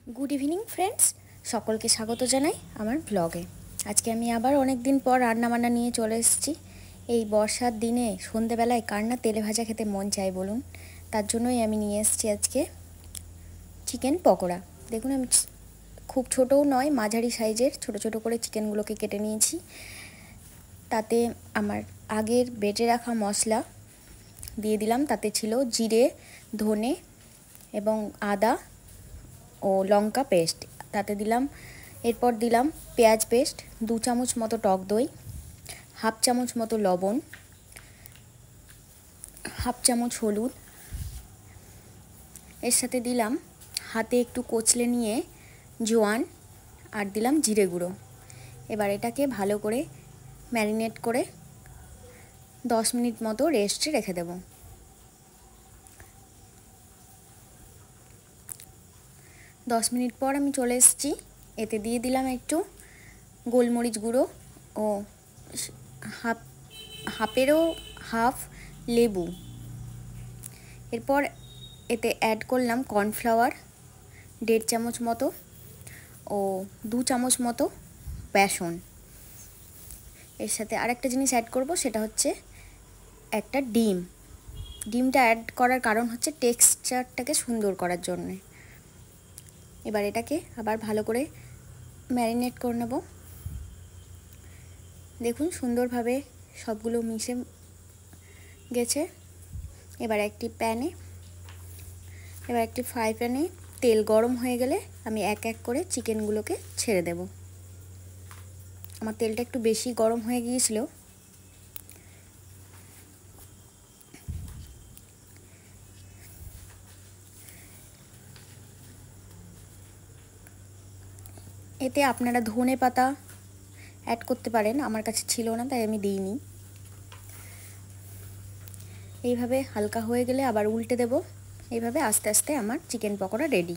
Good evening friends, সকলকে স্বাগত জানাই আমার ব্লগে। আজকে আমি আবার অনেক দিন পর রান্নাবান্না নিয়ে চলে এসেছি। এই বর্ষার দিনে সন্ধেবেলায় কার না তেলে ভাজা খেতে মন চায় বলুন। তার জন্যই আমি নিয়ে এসেছি আজকে চিকেন পকোড়া। দেখুন, আমি খুব ছোটও নয়, মাঝারি সাইজের ছোট ছোট করে চিকেনগুলোকে কেটে নিয়েছি। তাতে আমার আগের বেটে রাখা মশলা দিয়ে দিলাম। তাতে ছিল জিরে, ধনে এবং আদা ও লঙ্কা পেস্ট। তাতে দিলাম, এরপর দিলাম পেঁয়াজ পেস্ট, 2 চামচ মতো টক দই, হাফ চামচ মতো লবণ, হাফ চামচ হলুদ। এর সাথে দিলাম হাতে একটু কচলে নিয়ে জোয়ান, আর দিলাম জিরে গুঁড়ো। এবার এটাকে ভালো করে ম্যারিনেট করে 10 মিনিট মতো রেস্টে রেখে দেব। 10 মিনিট পর আমি চলে এসেছি। এতে দিয়ে দিলাম একটু গোলমরিচ গুঁড়ো ও হাফেরও হাফ লেবু। এরপর এতে অ্যাড করলাম কর্নফ্লাওয়ার 1.5 চামচ মতো ও 2 চামচ মতো বেসন। এর সাথে আরেকটা জিনিস অ্যাড করব, সেটা হচ্ছে একটা ডিম। ডিমটা অ্যাড করার কারণ হচ্ছে টেক্সচারটাকে সুন্দর করার জন্য। এবার এটাকে আবার ভালো করে ম্যারিনেট করে নেব। দেখুন সুন্দরভাবে সবগুলো মিশে গেছে। এবার একটি ফ্রাই প্যানে তেল গরম হয়ে গেলে আমি এক এক করে চিকেনগুলোকে ছেড়ে দেব। আমার তেলটা একটু বেশি গরম হয়ে গিয়েছিল। এতে আপনারা ধনে পাতা অ্যাড করতে পারেন, আমার কাছে ছিল না তাই আমি দিইনি। এইভাবে হালকা হয়ে গেলে আবার উল্টে দেব। এইভাবে আস্তে আস্তে আমার চিকেন পকোড়া রেডি।